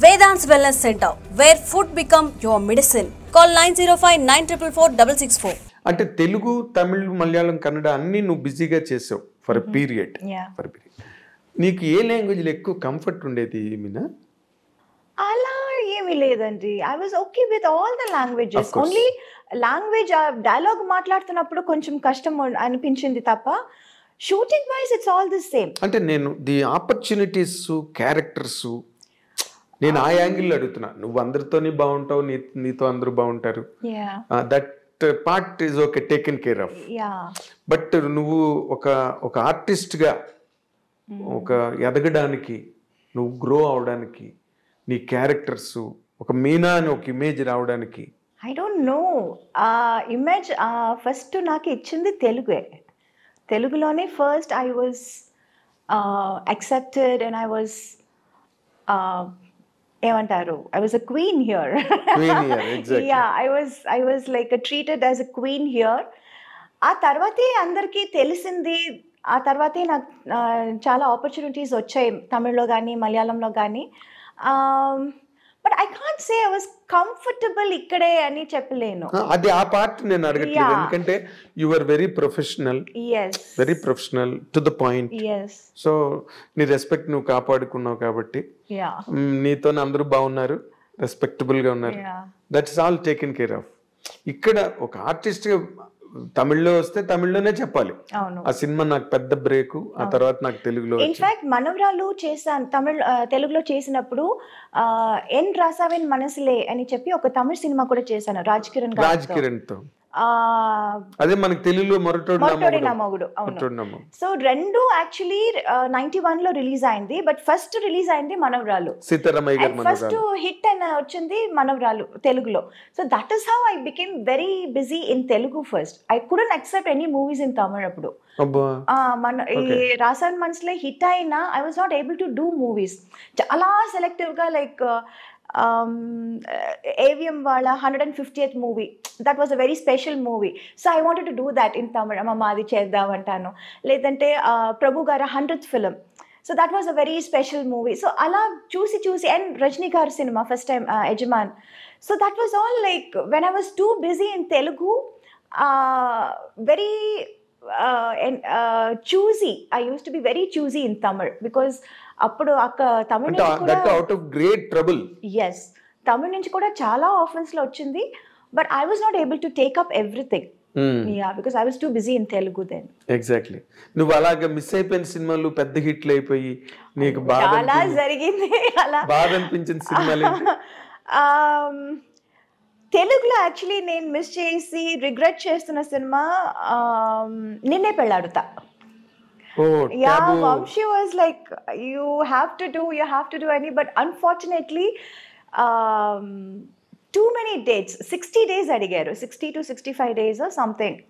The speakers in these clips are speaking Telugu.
Vedant's Wellness Center, where food become your medicine. Call 905-944-664. అంటే తెలుగు, తమిళ్, మలయాళం, కన్నడ అన్నీ నువ్వు బిజీగా చేసావు ఫర్ ఎ పీరియడ్. నీకు ఏ లాంగ్వేజ్లో ఎక్కువ కంఫర్ట్ ఉండేది మీనా? అలా ఏమీ లేదండి. I was okay with all the languages. Only language dialogue మాట్లాడుతున్నప్పుడు కొంచెం కష్టం అనిపించింది తప్ప shooting wise it's all the same. అంటే నేను ది ఆపర్చునిటీస్, క్యారెక్టర్స్ నేను ఆ యాంగిల్లో అడుగుతున్నా. నువ్వు అందరితోని బాగుంటావు, నీతో అందరూ బాగుంటారు. That part is okay, taken care of. But నువ్వు ఒక ఆర్టిస్ట్గా ఒక ఎదగడానికి, నువ్వు గ్రో అవడానికి, నీ క్యారెక్టర్స్ ఒక మీనా అని ఒక ఇమేజ్ రావడానికి I don't know. Image first నాకు ఇచ్చింది తెలుగే. తెలుగులోనే first I was accepted and I was ఏమంటారు, I was a queen here. I was like treated as a queen here. ఆ తర్వాతే అందరికీ తెలిసింది. ఆ తర్వాతే నాకు చాలా ఆపర్చునిటీస్ వచ్చాయి తమిళ్లో కానీ మలయాళంలో కానీ. But I can't say I was comfortable ఇక్కడే అని చెప్పలేను. అది ఆ పార్ట్ నేను అడగట్లేదు, ఎందుకంటే you are very professional, very professional to the point. So నీ రెస్పెక్ట్ నువ్వు కాపాడుకున్నావు కాబట్టి నీతో అందరూ బాగున్నారు, రెస్పెక్టబుల్ గా ఉన్నారు. That's all taken care of. ఇక్కడ ఒక ఆర్టిస్ట్ గా తమిళ్లో వస్తే తమిళ్లోనే చెప్పాలి. ఆ సినిమా నాకు పెద్ద బ్రేక్. ఆ తర్వాత నాకు తెలుగులో ఇన్ఫాక్ట్ మనవరాలు చేశాను తెలుగులో చేసినప్పుడు ఎన్ రాసావెన్ మనసులే అని చెప్పి ఒక తమిళ సినిమా కూడా చేశాను రాజ్ కిరణ్ తో. అదే మనకి తెలుగులో మొరటోడి నా మొగుడు. అవును. సో రెండు యాక్చువల్లీ 91 లో రిలీజ్ అయింది. బట్ ఫస్ట్ రిలీజ్ అయింది మనవరాలు. ఫస్ట్ హిట్ అని వచ్చింది మనవరాలు తెలుగులో. So that is how I became very busy in Telugu first. I couldn't accept any movies in Tamil అప్పుడు. మన ఈ రాసాన్ మనసులే హిట్ అయినా I was not able to do movies. చాలా సెలెక్టివ్ గా లైక్ AVM వాళ్ళ 150th movie, that was a very special movie. So I wanted to do that in Tamil. అమ్మ అది చేద్దామంటాను. లేదంటే ప్రభు గారి 100th film. So that was a very special movie. So అలా చూసి అండ్ రజనీ గారి సినిమా first time Yajaman. So that was all like when I was too busy in Telugu, very choosy. I used to be very choosy in Tamil because అప్పుడు తమిళ నుంచి కూడా చాలా ఆఫర్స్ లో వచ్చింది. But I was not able to take up everything. Because I was too busy in Telugu then. Exactly. నువ్వు అలాగా మిస్ అయిపోయిన సినిమాలు పెద్ద హిట్లు అయిపోయి నీకు చాలా జరిగింది. అలా బాధ అనిపించిన సినిమాలు తెలుగులో యాక్చువల్లీ నేను మిస్ చేసి రిగ్రెట్ చేస్తున్న సినిమా Ninne Pelladutha. Vamsi was like you have to do అని. But unfortunately too many dates, 60 days అడిగారు. 60 to 65 days సంథింగ్.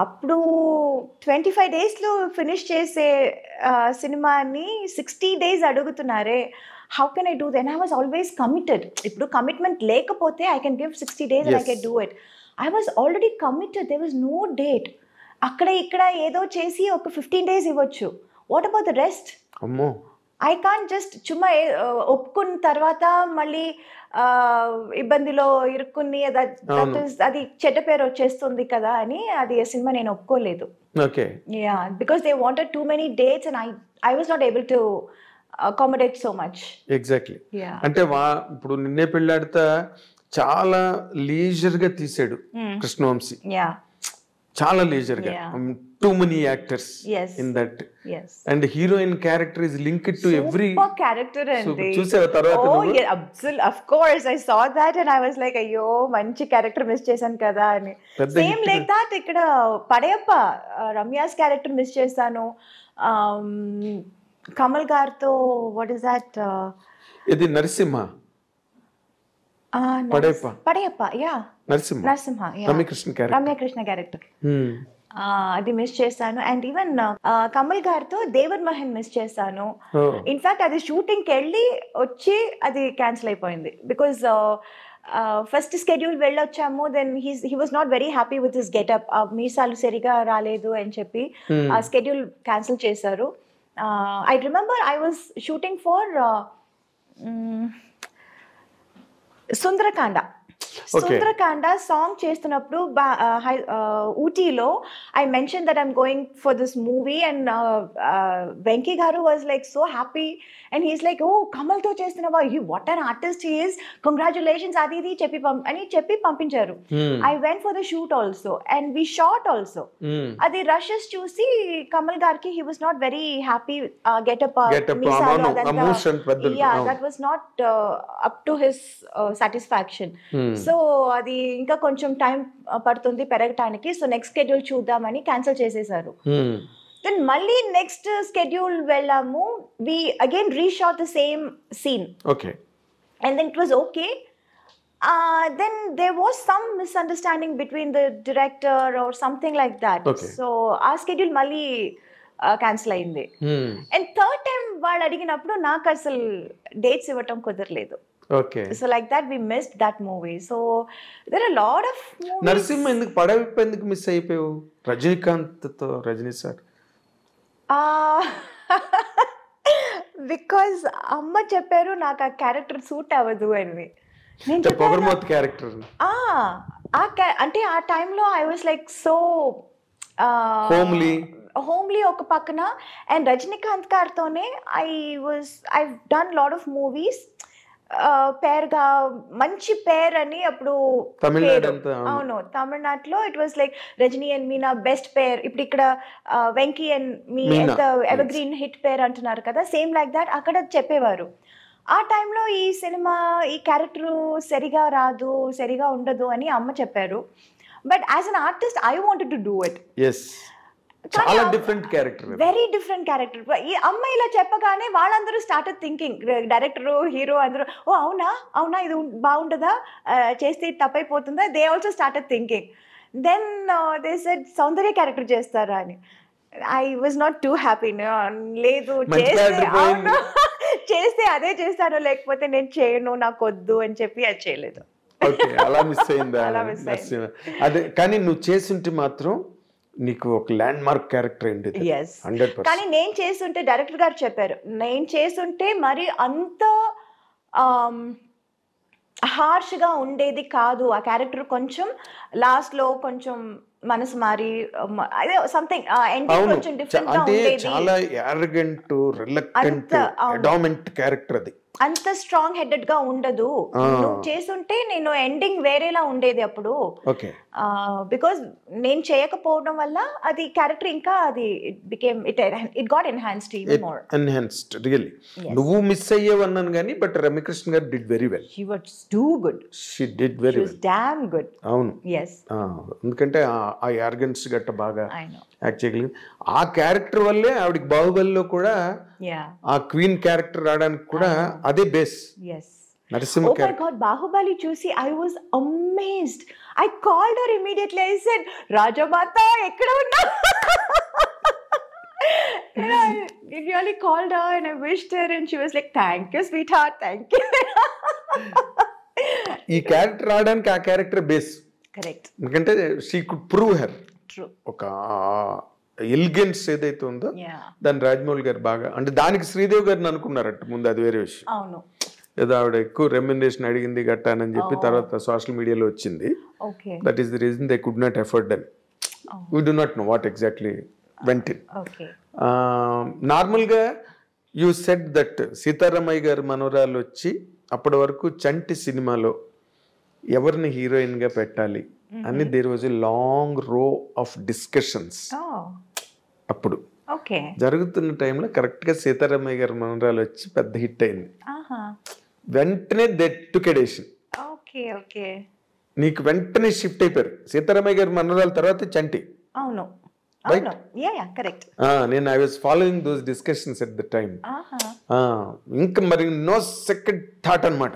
అప్పుడు 25 daysలో ఫినిష్ చేసే సినిమాని 60 days అడుగుతున్నారే. How can I do that? And I was always committed. Ippudu commitment lekapothe I can give 60 days and I can do it. I was already committed. There was no date. Akkada ikkada edo chesi oka 15 days ivochu. What about the rest? Ammo. I can't just chumma opkunna tarvata malli ibbandilo irukkunni that is adi chedda peru vachestundi kada ani adi cinema nenu opkoledu. Okay. Yeah, because they wanted too many dates and I was not able to accommodate so much. Exactly. అంటే ఇప్పుడు నిన్నే పెళ్ళాడుతా చాలా లీజర్ గా తీసాడు కృష్ణవంశీ. చాలా లీజర్ గా. Too many actors in that. And heroine character is linked to every character. అండి చూసావా తర్వాత? of course I saw that and I was like అయ్యో మంచి క్యారెక్టర్ మిస్ చేశాను కదా అని. సేమ్ లైక్ దట్ ఇక్కడ పడయప్ప రమ్యాస్ క్యారెక్టర్ మిస్ చేశాను. కమల్ గారితో వాట్ ఇస్ దట్, ఇది నరసింహ పడయప్ప నరసింహ రమ్యకృష్ణ క్యారెక్టర్ అది మిస్ చేశాను. అండ్ ఈవెన్ కమల్ గారితో దేవర్ మహన్ మిస్ చేశాను. ఇన్ఫాక్ట్ అది షూటింగ్కి వెళ్ళి వచ్చి అది క్యాన్సిల్ అయిపోయింది. బికాజ్ ఫస్ట్ స్కెడ్యూల్ వెళ్ళొచ్చాము. Then he was not very happy with his getup. మీసాలు సరిగా రాలేదు అని చెప్పి ఆ స్కెడ్యూల్ క్యాన్సిల్ చేశారు. I remember I was shooting for Sundarakanda. Sundarakanda song చేస్తున్నప్పుడు ఊటీలో I mention that I'm going for this movie and Venky గారు was like so happy and he's like, oh కమల్తో చేస్తున్నావా, what an artist he is, congratulations అది ఇది చెప్పి పంపించారు. I went for the shoot also and we shot also. అది రషెస్ చూసి కమల్ గారికి he was not very happy. Getup that was not up to his satisfaction. So అది ఇంకా కొంచెం టైం పడుతుంది పెరగటానికి, సో నెక్స్ట్ షెడ్యూల్ చూద్దామని క్యాన్సిల్ చేసేసారు. దెన్ మళ్ళీ నెక్స్ట్ షెడ్యూల్ వెళ్ళాము. We again reshot the same scene. Okay. And then it was okay. Then there was some misunderstanding between the director or something like that. Okay. So our schedule మళ్ళీ క్యాన్సిల్ అయింది. అండ్ థర్డ్ టైం వాళ్ళు అడిగినప్పుడు నాకు అసలు డేట్స్ ఇవ్వటం కుదరలేదు. Okay. So like that we missed that movie. So there are a lot of movies. Narasimha ఎందుకు పడవిప్పు ఎందుకు మిస్ అయిపోయావు రజనీకాంత్తో? రజనీ సార్ బికాజ్ అమ్మ చెప్పారు నాకు ఆ క్యారెక్టర్ సూట్ అవ్వదు అని. పొగర్మోత్ క్యారెక్టర్ అంటే ఆ టైంలో I was like so homely ఒక పక్కన. అండ్ రజనీకాంత్ గారితోనే I done lot of movies. పేరుగా మంచి పేర్ అని అప్పుడు అవును తమిళనాడులో it was like Rajini and Meena best pair. ఇప్పుడు ఇక్కడ వెంకీ అండ్ మీ ఎంత ఎవర్ గ్రీన్ హిట్ పేర్ అంటున్నారు కదా, సేమ్ లైక్ దాట్ అక్కడ చెప్పేవారు. ఆ టైంలో ఈ సినిమా ఈ క్యారెక్టర్ సరిగా రాదు, సరిగా ఉండదు అని అమ్మ చెప్పారు. But as an artist I wanted to do it. చాలా different character, very different character. ఈ అమ్మ ఇలా చెప్పగానే వాళ్ళందరూ స్టార్టెడ్ థింకింగ్, డైరెక్టర్ హీరో అందరూ, ఓ అవునా ఇది బాగుంటుందా, చేస్తే తప్పైపోతుందా, they also started thinking. Then they said Soundarya character చేస్తారా అని. I was not too happy. లేదు చేస్తే అదే చేస్తాను, లేకపోతే నేను చేయను, నాకు వద్దు అని చెప్పి అది చేయలేదు. అలా మిస్ అయిందా? అదే కానీ నువ్వు చేస్తుంటే మాత్రం నీకు ఒక ల్యాండ్ మార్క్ క్యారెక్టర్ అయింది. కానీ నేను చేస్తుంటే డైరెక్టర్ గారు చెప్పారు, నేను చేస్తుంటే మరి అంత హార్ష్ గా ఉండేది కాదు ఆ క్యారెక్టర్. కొంచెం లాస్ట్ లో కొంచెం మనసు మారి అదే సంథింగ్ ఎండింగ్ కొంచెం డిఫరెంట్ గా ఉండేది. చాలా యారగెంట్ రిలక్టెంట్ అడామెంట్ క్యారెక్టర్ అది. అంత స్ట్రాంగ్ హెడెడ్ గా ఉండదు. నువ్వు చేస్తుంటే నేను ఎండింగ్ వేరేలా ఉండేది అప్పుడు. బికాస్ నేను చేయకపోవడం వల్ల అది క్యారెక్టర్ ఇంకా అది it got enhanced even more. Enhanced really. నువ్వు మిస్ అయ్యేవన్నాను కానీ బట్ రమ్యకృష్ణ గారు did very well. She was too good. She did very well. Damn good. అవును. yes. ఎందుకంటే ఆ యార్గన్స్ గట్ట బాగా యాక్ట్ చేయగలిగింది. ఆ క్యారెక్టర్ వల్లే ఆవిడకి బాహుబలిలో కూడా ఆ క్వీన్ క్యారెక్టర్ రావడానికి కూడా అదే base. Narasimha Oh my God, Baahubali చూసి I was amazed. I called her immediately. I said, రాజమాత ఎక్కడ ఉన్నా? I really called her and I wished her and she was like, thank you sweetheart, thank you. ఈ క్యారెక్టర్ రావడానికి ఆ క్యారెక్టర్ బేస్. కరెక్ట్. ఎందుకంటే she could prove her. True. ఒక ఎలిగెన్స్ ఏదైతే ఉందో దాన్ని రాజమౌళి గారు బాగా, అంటే దానికి శ్రీదేవి గారిని అనుకున్నారట ముందు, అది వేరే విషయం. అవును. ఏదో ఆవిడ ఎక్కువ రెమ్యునరేషన్ అడిగింది గట్టానని చెప్పి తర్వాత సోషల్ మీడియాలో వచ్చింది. That is the reason they could not afford అని. We do not know what exactly went in. నార్మల్గా యూ సెడ్ దట్ సీతారామయ్య గారు మనవరాలు వచ్చి అప్పటి వరకు చంటి సినిమాలో ఎవరిని హీరోయిన్గా పెట్టాలి అని దేర్ వాజ్ ఎ లాంగ్ రో ఆఫ్ డిస్కషన్స్. అప్పుడు జరుగుతున్న టైంలో కరెక్ట్గా సీతారామయ్య గారి మనవరాలు వచ్చి పెద్ద హిట్ అయింది. వెంటనే దెట్టుకెడేషన్ నీకు వెంటనే షిఫ్ట్ అయిపోయారు. సీతారామయ్య గారి మనవరాల తర్వాత చంటి. అవును. నేను I was following those discussions at the time. ఇంకా మరి నో సెకండ్ థాట్ అనమాట.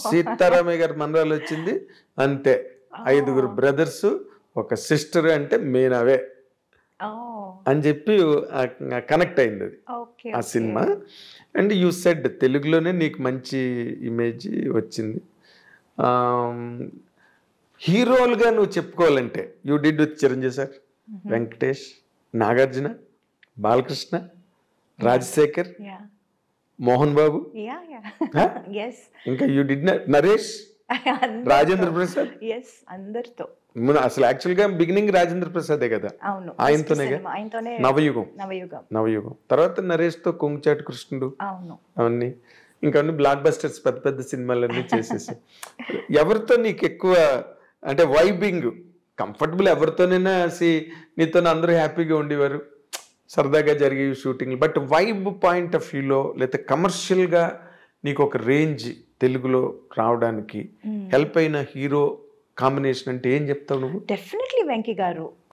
సీతారామయ్య గారి మనవరాలు వచ్చింది అంతే. 5 బ్రదర్స్, ఒక సిస్టర్, అంటే మేనవే అని చెప్పి కనెక్ట్ అయింది అది ఆ సినిమా. అండ్ యూ సెడ్ తెలుగులోనే నీకు మంచి ఇమేజ్ వచ్చింది. హీరోలుగా నువ్వు చెప్పుకోవాలంటే you did with Chiranjeevi sir, Venkatesh, Nagarjuna, Balakrishna, Rajasekhar, Mohan Babu, ఇంకా you did Naresh. Rajendra Prasad yes అందరితో అసలు యాక్చువల్ గా బిగినింగ్ రాజేంద్ర ప్రసాదే కదా. అవును ఆయనతోనే నవయుగం తర్వాత నరేష్ తో కొంగుచాటి కృష్ణుడు అవును అవన్నీ ఇంకా బ్లాక్ బస్టర్స్ పెద్ద పెద్ద సినిమాలన్నీ చేసేసి. ఎవరితో నీకు ఎక్కువ అంటే వైబింగ్ కంఫర్టబుల్? ఎవరితోనైనా నీతో అందరూ హ్యాపీగా ఉండేవారు, సరదాగా జరిగే shooting. But vibe point of వ్యూలో లేకపోతే కమర్షియల్గా నీకు ఒక రేంజ్ తెలుగులో రావడానికి హెల్ప్ అయిన హీరో కాంబినేషన్ అంటే ఏం చెప్తావు నువ్వు? డెఫినెట్లీ వెంకీ గారు.